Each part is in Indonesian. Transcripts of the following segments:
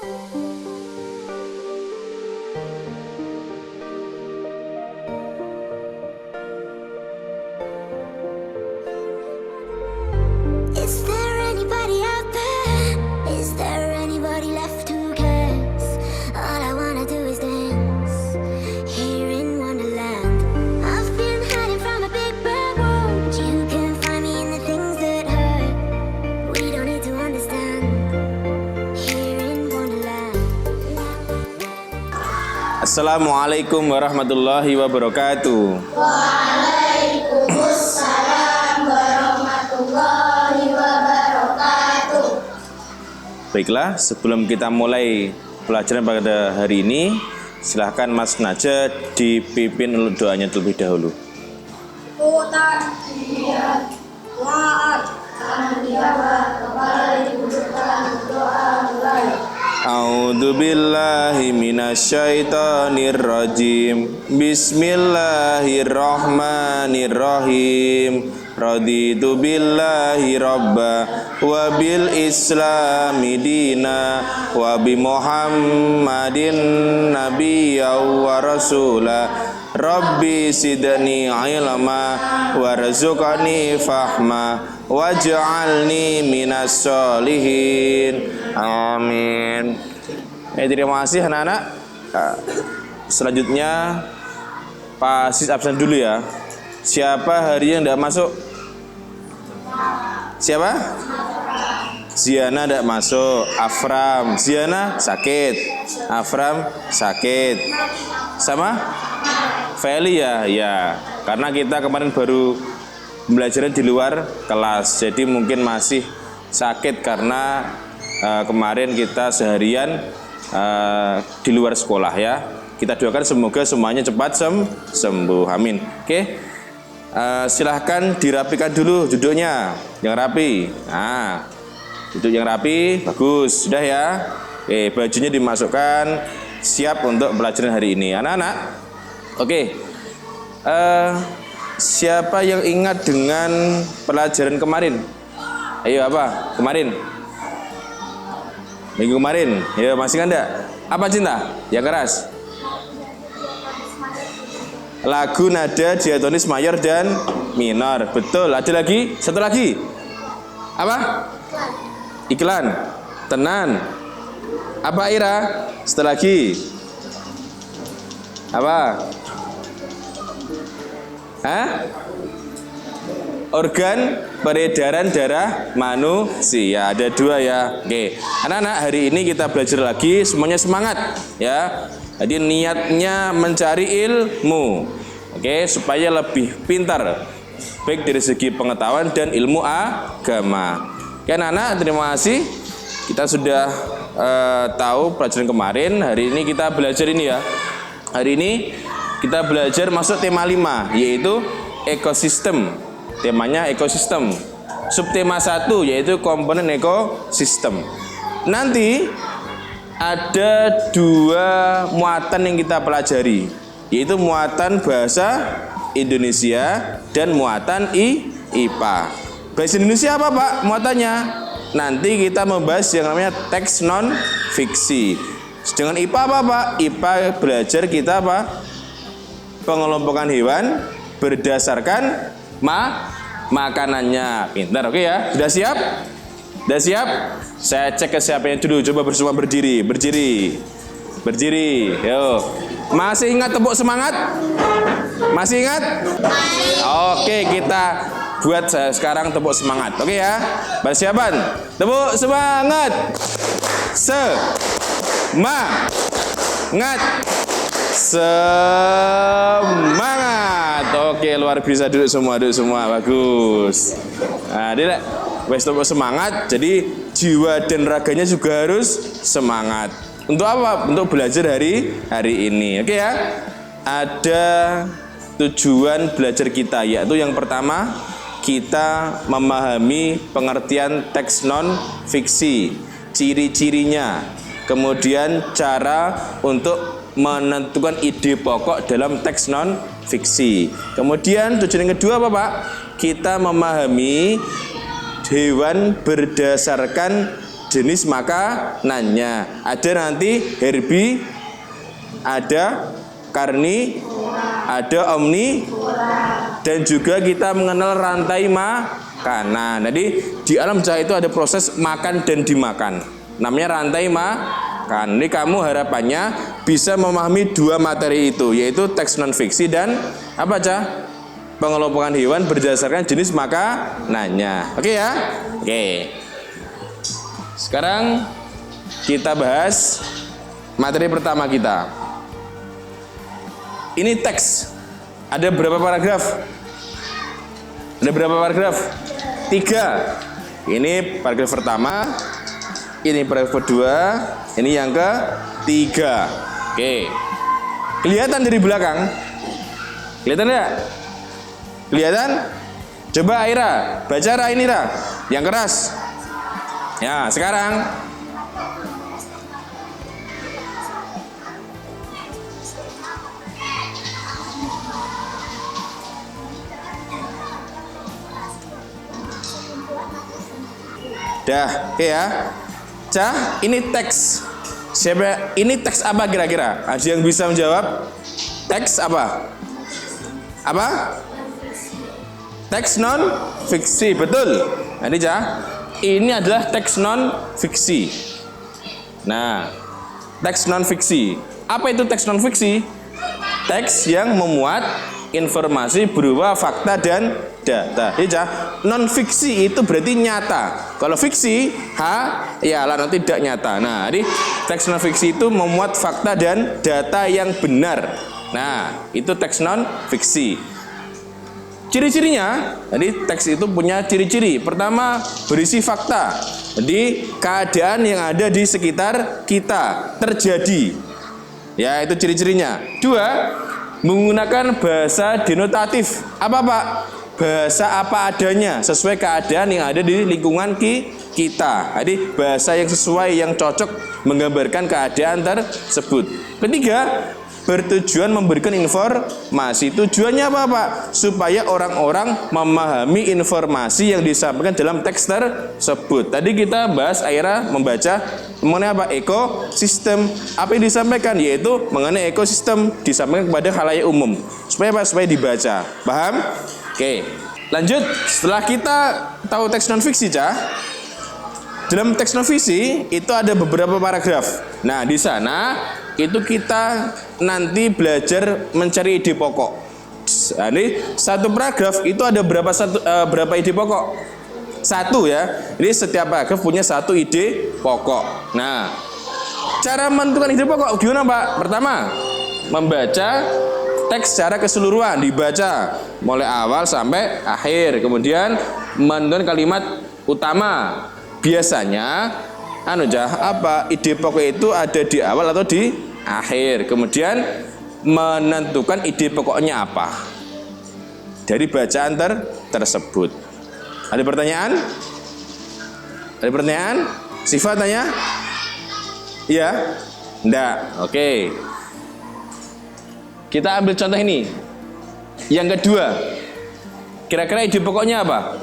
Is there anybody out there? Is there anybody left who cares? All I wanna do is dance here in Wonderland. I've been hiding from a big bad world. You can find me in the things that hurt. We don't need to understand here in Wonderland. Assalamualaikum warahmatullahi wabarakatuh. Waalaikumsalam warahmatullahi wabarakatuh. Baiklah, sebelum kita mulai pelajaran pada hari ini, silahkan Mas Najat dipimpin doanya terlebih dahulu. Iya. Maaf. A'udzu billahi minasyaitonir rajim. Bismillahirrahmanirrahim. Raditu billahi rabba wa bil islami dina wa bi Muhammadin nabiyya wa rasula. Rabbi sidni ilma warzuqni fahma waj'alni minas solihin. Amin. Terima kasih anak-anak. Selanjutnya Pak Sis absen dulu ya. Siapa hari yang tidak masuk? Siapa? Ziana tidak masuk. Afram. Ziana sakit. Afram sakit. Sama? Feli ya? Ya. Karena kita kemarin baru belajarnya di luar kelas. Jadi mungkin masih sakit karena kemarin kita seharian di luar sekolah ya. Kita doakan semoga semuanya cepat sembuh. Amin. Oke. Silahkan dirapikan dulu duduknya yang rapi. Nah, duduk yang rapi, bagus, sudah ya. Oke, bajunya dimasukkan, siap untuk pelajaran hari ini, anak-anak. Oke, siapa yang ingat dengan pelajaran kemarin? Ayo apa? Kemarin? Minggu kemarin? Ya masih kan enggak? Apa cinta? Yang keras? Lagu nada diatonis mayor dan minor. Betul. Ada lagi? Satu lagi. Apa? Iklan. Tenan. Apa Ira? Satu lagi. Apa? Hah? Organ peredaran darah manusia. Ada dua ya. Oke. Anak-anak, hari ini kita belajar lagi. Semuanya semangat ya. Jadi niatnya mencari ilmu, oke, supaya lebih pintar, baik dari segi pengetahuan dan ilmu agama. Oke, anak-anak, terima kasih. Kita sudah tahu pelajaran kemarin. Hari ini kita belajar ini ya. Hari ini kita belajar masuk tema 5, yaitu ekosistem. Temanya ekosistem. Subtema 1 yaitu komponen ekosistem. Nanti ada 2 muatan yang kita pelajari, yaitu muatan bahasa Indonesia dan muatan IPA. Bahasa Indonesia apa Pak muatannya? Nanti kita membahas yang namanya teks non fiksi. Dengan IPA apa Pak? IPA belajar kita apa? Pengelompokan hewan berdasarkan makanannya. Pintar, oke ya? Sudah siap? Sudah siap? Saya cek ke siapa yang dulu. Coba bersama berdiri. Berdiri. Yo. Masih ingat tepuk semangat? Masih ingat? Oke, kita buat sekarang tepuk semangat. Oke ya? Persiapan. Tepuk semangat. Semangat. Oke, luar biasa. Duduk semua. Bagus. Nah, dia wes tepuk semangat. Jadi jiwa dan raganya juga harus semangat. Untuk apa? Untuk belajar hari ini. Oke ya? Ada tujuan belajar kita, yaitu yang pertama, kita memahami pengertian teks non fiksi, ciri-cirinya, kemudian cara untuk menentukan ide pokok dalam teks non fiksi. Kemudian tujuan yang kedua apa Pak? Kita memahami hewan berdasarkan jenis makanannya. Ada nanti herbi, ada karni, ada omni, dan juga kita mengenal rantai makanan. Jadi di alam cahaya itu ada proses makan dan dimakan. Namanya rantai makan. Jadi kamu harapannya bisa memahami dua materi itu, yaitu teks non fiksi dan apa Cah? Pengelompokan hewan berdasarkan jenis makanannya. Oke ya? Oke. Sekarang kita bahas materi pertama kita. Ini teks. Ada berapa paragraf? Ada berapa paragraf? 3. Ini paragraf pertama. Ini paragraf kedua. Ini yang ketiga. Oke. Kelihatan dari belakang? Kelihatan enggak? Kelihatan? Coba Aira, baca Ra ini Ra, yang keras. Ya, sekarang dah, oke ya. Cah, ini teks. Siapa? Ini teks apa kira-kira? Ada yang bisa menjawab? Teks apa? Apa? Teks non fiksi, betul. Nah, ini Cah, ini adalah teks non fiksi. Nah, teks non fiksi. Apa itu teks non fiksi? Teks yang memuat informasi berupa fakta dan data. Ya, non fiksi itu berarti nyata. Kalau fiksi, ya lah tidak nyata. Nah, jadi teks non fiksi itu memuat fakta dan data yang benar. Nah, itu teks non fiksi. Ciri-cirinya, jadi teks itu punya ciri-ciri. Pertama, berisi fakta. Jadi keadaan yang ada di sekitar kita terjadi. Ya, itu ciri-cirinya. 2, menggunakan bahasa denotatif. Apa Pak? Bahasa apa adanya, sesuai keadaan yang ada di lingkungan kita. Jadi bahasa yang sesuai, yang cocok menggambarkan keadaan tersebut. 3, bertujuan memberikan informasi. Tujuannya apa Pak? Supaya orang-orang memahami informasi yang disampaikan dalam teks tersebut. Tadi kita bahas Aira membaca mengenai apa? Ekosistem. Apa yang disampaikan? Yaitu mengenai ekosistem disampaikan kepada khalayak umum. Supaya apa? Supaya dibaca. Paham? Oke. Lanjut. Setelah kita tahu teks non fiksi, Cah, dalam teks non fiksi itu ada beberapa paragraf. Nah, di sana itu kita nanti belajar mencari ide pokok. Nah, ini satu paragraf itu ada berapa ide pokok? 1 ya. Jadi setiap paragraf punya 1 ide pokok. Nah, cara menentukan ide pokok gimana Pak? Pertama, membaca teks secara keseluruhan, dibaca mulai awal sampai akhir. Kemudian menentukan kalimat utama. Biasanya ide pokok itu ada di awal atau di akhir. Kemudian menentukan ide pokoknya apa dari bacaan tersebut. Ada pertanyaan? Ada pertanyaan? Sifat tanya? Iya? Enggak. Oke. Kita ambil contoh ini. Yang kedua, kira-kira ide pokoknya apa?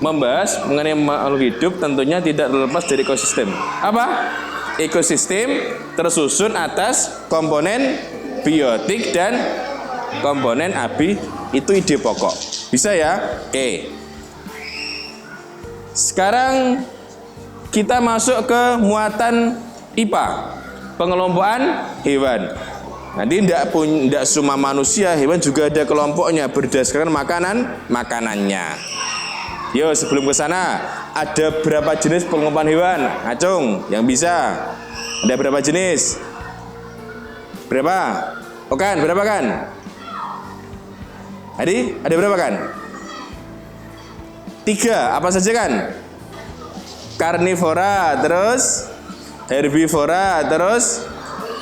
Membahas mengenai makhluk hidup tentunya tidak terlepas dari ekosistem. Apa? Ekosistem tersusun atas komponen biotik dan komponen abi. Itu ide pokok. Bisa ya? Oke. Sekarang kita masuk ke muatan IPA, pengelompokan hewan. Nanti tidak semua manusia, hewan juga ada kelompoknya berdasarkan makanannya. Yo, sebelum ke sana, ada berapa jenis pengelompokan hewan? Acung, yang bisa. Ada berapa jenis? Berapa? Okan, berapa kan? Adi, ada berapa kan? 3, apa saja kan? Karnivora, terus herbivora, terus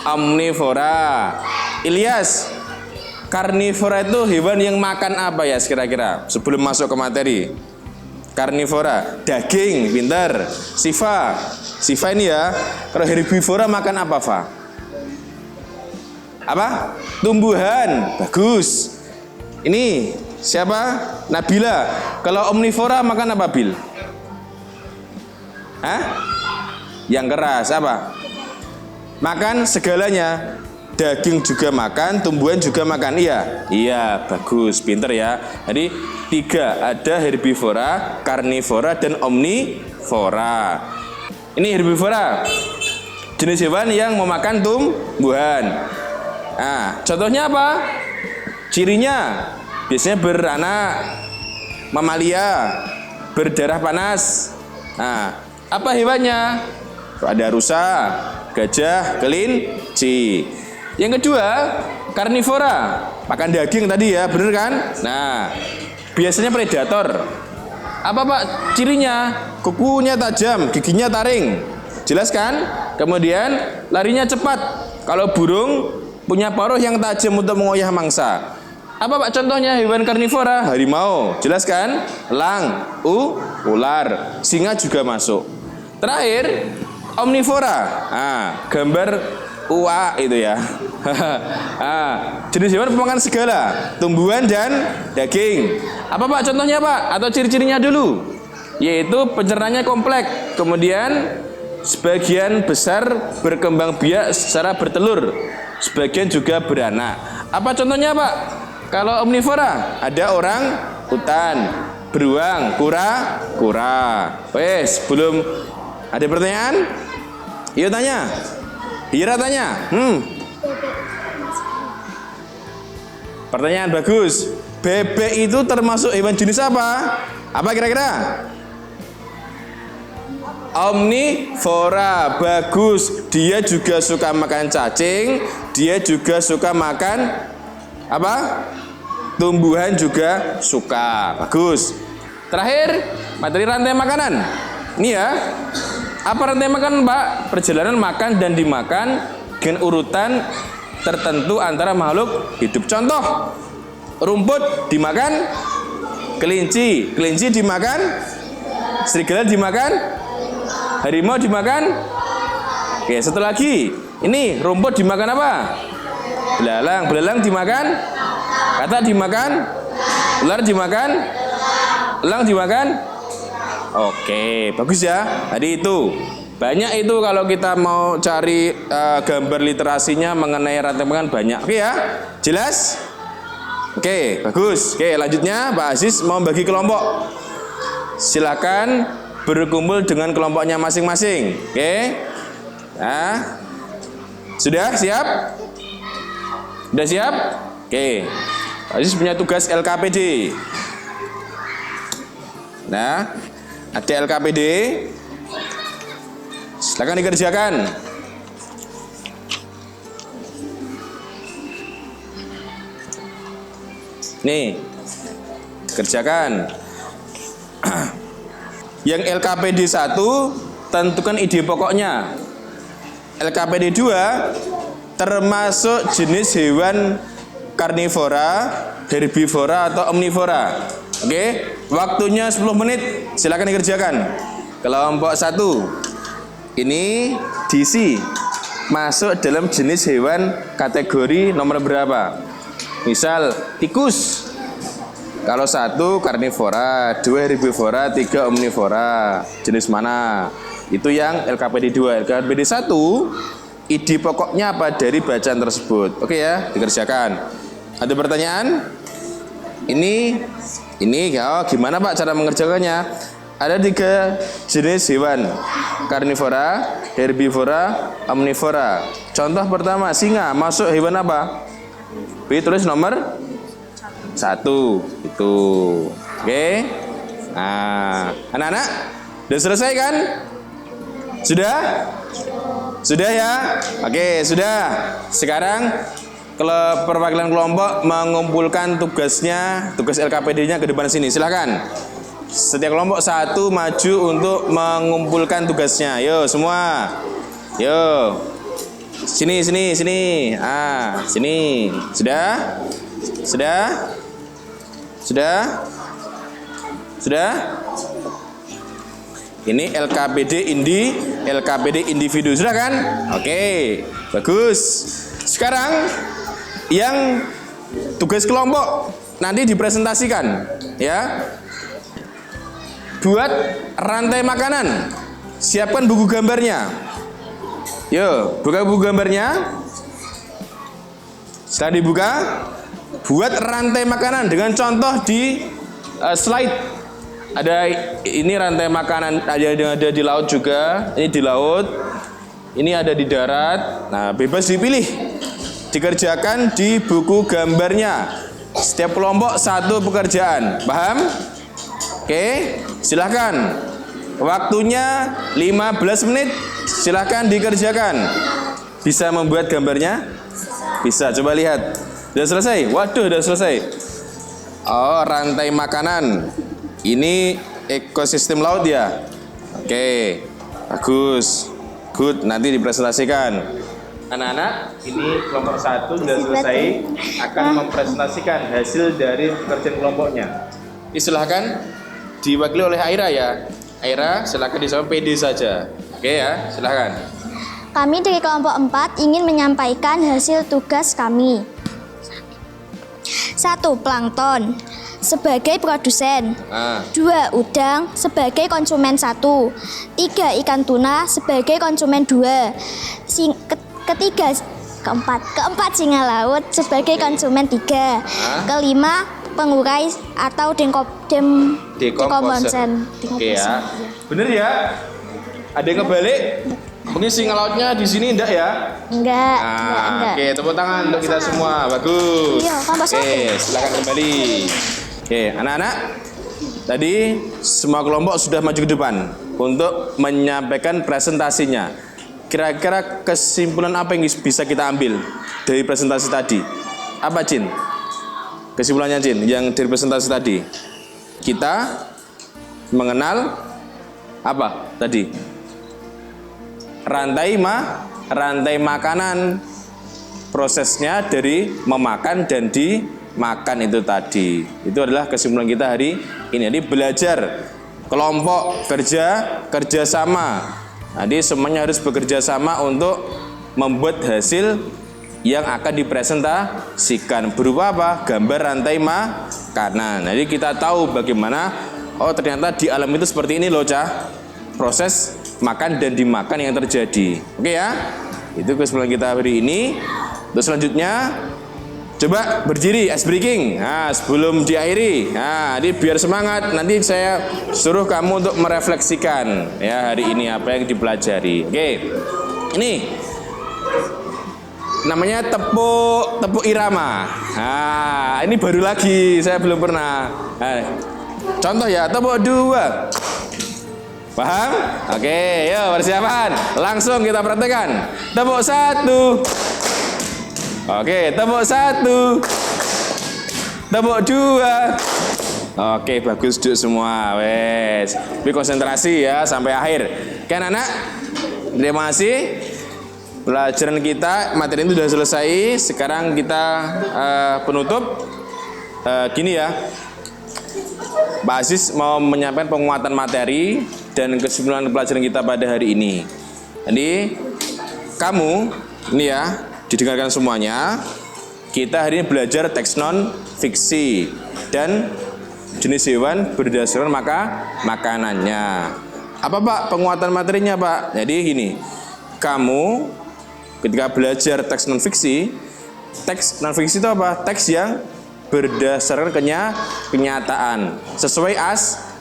omnivora. Ilyas, karnivora itu hewan yang makan apa ya kira-kira? Sebelum masuk ke materi. Karnivora, daging, pintar. Siva ini ya. Kalau herbivora makan apa, Fa? Apa? Tumbuhan, bagus. Ini siapa? Nabila. Kalau omnivora makan apa, Bil? Hah? yang keras. Apa? Makan segalanya. Daging juga makan, tumbuhan juga makan. Iya, iya, bagus, pinter ya. Jadi 3, ada herbivora, karnivora, dan omnivora. Ini herbivora, jenis hewan yang memakan tumbuhan. Nah, contohnya apa? Cirinya biasanya beranak, mamalia, berdarah panas. Nah, apa hewannya? Ada rusa, gajah, kelinci. Yang kedua, karnivora, makan daging tadi ya, bener kan? Nah, biasanya predator. Apa Pak cirinya? Kukunya tajam, giginya taring. Jelas kan? Kemudian larinya cepat. Kalau burung punya paruh yang tajam untuk mengoyah mangsa. Apa Pak contohnya hewan karnivora? Harimau. Jelas kan? Elang, ular, singa juga masuk. Terakhir, omnivora. Nah, gambar UA itu ya. Jenis hewan pemakan segala, tumbuhan dan daging. Apa Pak contohnya Pak? Atau ciri-cirinya dulu? Yaitu pencernanya kompleks. Kemudian sebagian besar berkembang biak secara bertelur. Sebagian juga beranak. Apa contohnya Pak? Kalau omnivora, ada orang hutan, beruang, kura-kura. Wes, belum ada pertanyaan? Iya tanya. Hira tanya. Pertanyaan bagus. Bebek itu termasuk hewan jenis apa? Apa kira-kira? Omnivora. Bagus. Dia juga suka makan cacing. Dia juga suka makan apa? Tumbuhan juga suka. Bagus. Terakhir, materi rantai makanan. Ini ya. Apa rantai makanan Pak? Perjalanan makan dan dimakan dengan urutan tertentu antara makhluk hidup. Contoh, rumput dimakan kelinci, kelinci dimakan serigala, dimakan harimau, dimakan. Oke, satu lagi. Ini rumput dimakan apa? Belalang, belalang dimakan kata, dimakan ular, dimakan elang, dimakan. Oke, bagus ya. Tadi itu banyak itu kalau kita mau cari gambar literasinya mengenai rantai makanan banyak. Oke ya, jelas? Oke, bagus. Oke, lanjutnya Pak Aziz mau bagi kelompok. Silakan berkumpul dengan kelompoknya masing-masing. Oke. Nah, sudah siap? Sudah siap? Oke. Pak Aziz punya tugas LKPD. Nah, ada LKPD. Silakan dikerjakan. Nih, kerjakan. Yang LKPD 1, tentukan ide pokoknya. LKPD 2, termasuk jenis hewan karnivora, herbivora atau omnivora. Oke, waktunya 10 menit. Silakan dikerjakan. Kelompok 1. Ini DC. Masuk dalam jenis hewan kategori nomor berapa? Misal tikus. Kalau 1 karnivora, 2 herbivora, 3 omnivora. Jenis mana? Itu yang LKPD 2. LKPD 1, ide pokoknya apa dari bacaan tersebut? Oke ya, dikerjakan. Ada pertanyaan? Ini oh, gimana Pak cara mengerjakannya? Ada 3 jenis hewan, karnivora, herbivora, omnivora. Contoh pertama, singa masuk hewan apa? B, tulis nomor 1 itu. Oke. Nah, anak-anak sudah selesai kan? Sudah? Sudah ya? Oke, sudah. Sekarang kalau perwakilan kelompok mengumpulkan tugasnya, tugas LKPD-nya ke depan sini. Silakan. Setiap kelompok 1 maju untuk mengumpulkan tugasnya. Yo semua. Yo. Sini. Sini. Sudah? Ini LKPD individu. Sudah kan? Oke. Bagus. Sekarang yang tugas kelompok nanti dipresentasikan ya. Buat rantai makanan. siapkan buku gambarnya. Yuk, buka buku gambarnya. Setelah dibuka, buat rantai makanan dengan contoh di slide. Ada ini rantai makanan ada di laut juga. Ini di laut. Ini ada di darat. Nah, bebas dipilih. Dikerjakan di buku gambarnya. Setiap kelompok satu pekerjaan. Paham? Oke, silahkan. Waktunya 15 menit. Silahkan dikerjakan. Bisa membuat gambarnya? Bisa, coba lihat. Sudah selesai? Waduh, sudah selesai. Oh, rantai makanan. Ini ekosistem laut ya? Oke, bagus. Good, nanti dipresentasikan. Anak-anak, ini kelompok 1 sudah selesai, akan mempresentasikan hasil dari pekerjaan kelompoknya. Silahkan diwakili oleh Aira ya. Aira, silahkan disapa PD saja. Oke ya, silahkan. Kami dari kelompok 4 ingin menyampaikan hasil tugas kami. 1. Plankton sebagai produsen. 2. Udang sebagai konsumen 1. 3. Ikan tuna sebagai konsumen 2. Keempat singa laut sebagai konsumen 3. Kelima pengurai atau dekomposen. Oke ya. Bener ya? Ada yang kebalik? Mungkin singa lautnya di sini enggak ya? Enggak. Oke, tepuk tangan untuk kita semua. Bagus. Iya, Oke, silakan kembali. Oke, anak-anak. Tadi semua kelompok sudah maju ke depan untuk menyampaikan presentasinya. Kira-kira kesimpulan apa yang bisa kita ambil dari presentasi tadi? Apa, Jin? Kesimpulannya, Jin, yang dari presentasi tadi. Kita mengenal apa tadi? Rantai makanan. Prosesnya dari memakan dan dimakan itu tadi. Itu adalah kesimpulan kita hari ini. Jadi belajar kelompok kerjasama. Jadi semuanya harus bekerja sama untuk membuat hasil yang akan dipresentasikan berupa apa? Gambar rantai makanan. Jadi kita tahu bagaimana ternyata di alam itu seperti ini loh, Cah. Proses makan dan dimakan yang terjadi. Oke ya? Itu kesimpulan kita hari ini. Terus selanjutnya coba berdiri, ice breaking. Nah, sebelum diakhiri. Nah, ini biar semangat. Nanti saya suruh kamu untuk merefleksikan ya hari ini apa yang dipelajari. Oke. Ini namanya tepuk irama. Nah, ini baru lagi, saya belum pernah. Nah, contoh ya, tepuk 2. Paham? Oke, yuk persiapan. Langsung kita praktekkan. Tepuk 1. Oke, tepuk 1. Tepuk 2. Oke, bagus duduk semua. Wes. Tapi konsentrasi ya sampai akhir. Oke, anak-anak. Terima kasih. Pelajaran kita materi ini sudah selesai. Sekarang kita penutup. Gini ya. Pak Aziz mau menyampaikan penguatan materi dan kesimpulan pelajaran kita pada hari ini. Jadi kamu ini ya didengarkan semuanya. Kita hari ini belajar teks non fiksi dan jenis hewan berdasarkan makanannya. Apa Pak penguatan materinya Pak? Jadi gini, kamu ketika belajar teks non fiksi itu apa? Teks yang berdasarkan kenyataan, sesuai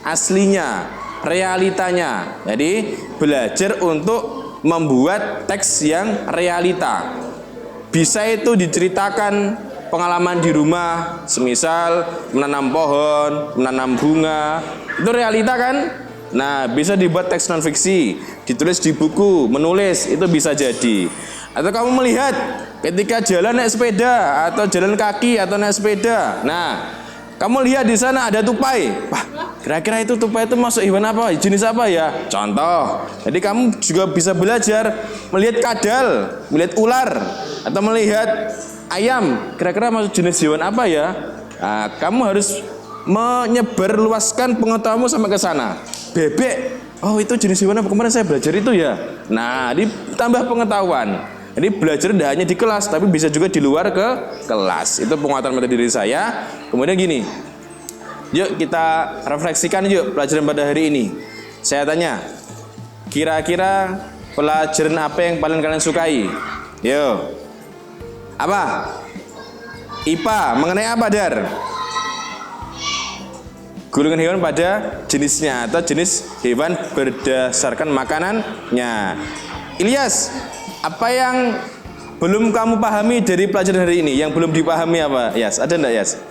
aslinya, realitanya. Jadi belajar untuk membuat teks yang realita. Bisa itu diceritakan pengalaman di rumah, semisal menanam pohon, menanam bunga, itu realita kan? Nah, bisa dibuat teks non fiksi, ditulis di buku, menulis, itu bisa jadi. Atau kamu melihat ketika jalan naik sepeda atau jalan kaki atau naik sepeda. Nah, kamu lihat di sana ada tupai. Wah, kira-kira itu tupai itu masuk hewan apa? Jenis apa ya? Contoh. Jadi kamu juga bisa belajar melihat kadal, melihat ular atau melihat ayam. Kira-kira masuk jenis hewan apa ya? Nah, kamu harus menyebarluaskan pengetahuanmu sampai ke sana. Bebek. Oh, itu jenis hewan apa? Kemarin saya belajar itu ya. Nah, ditambah pengetahuan. Jadi belajar tidak hanya di kelas, tapi bisa juga di luar ke kelas. Itu penguatan materi diri saya. Kemudian gini, yuk kita refleksikan yuk pelajaran pada hari ini. Saya tanya, Kira-kira pelajaran apa yang paling kalian sukai? Yo. Apa? IPA. Mengenai apa, Dar? Golongan hewan pada jenisnya atau jenis hewan berdasarkan makanannya. Ilyas, apa yang belum kamu pahami dari pelajaran hari ini? Yang belum dipahami apa? Yas, ada enggak, Yas?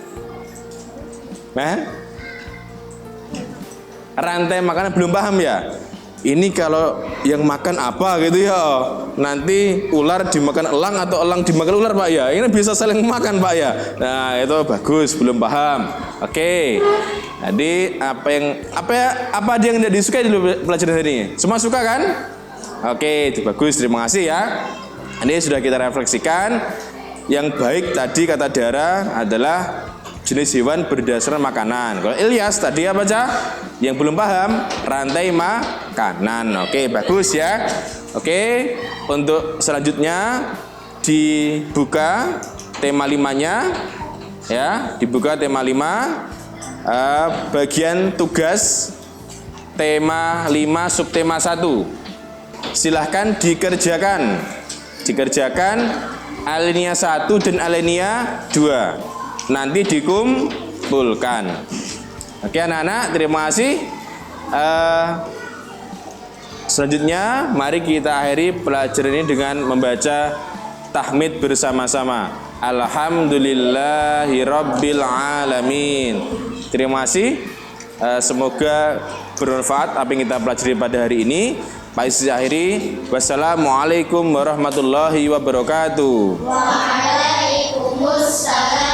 Rantai makanan belum paham ya? Ini kalau yang makan apa gitu ya, nanti ular dimakan elang atau elang dimakan ular, Pak ya. Ini bisa saling makan, Pak ya. Nah, itu bagus, belum paham. Oke. Jadi apa dia yang tidak disukai di pelajaran hari ini? Semua suka kan? Oke, itu bagus, terima kasih ya. Ini sudah kita refleksikan. Yang baik tadi kata Dara adalah jenis hewan berdasarkan makanan. Kalau Ilyas tadi apa aja? Yang belum paham, rantai makanan. Oke, bagus ya. Oke, untuk selanjutnya dibuka tema 5-nya ya, dibuka tema 5 bagian tugas tema 5 subtema 1. Silahkan dikerjakan alinea 1 dan alinea 2. Nanti dikumpulkan. Oke anak-anak, terima kasih. Selanjutnya mari kita akhiri pelajaran ini dengan membaca tahmid bersama-sama. Alhamdulillahirabbil alamin. Terima kasih. Semoga bermanfaat apa yang kita pelajari pada hari ini. Baik, saya akhiri. Wassalamualaikum warahmatullahi wabarakatuh. Waalaikumsalam.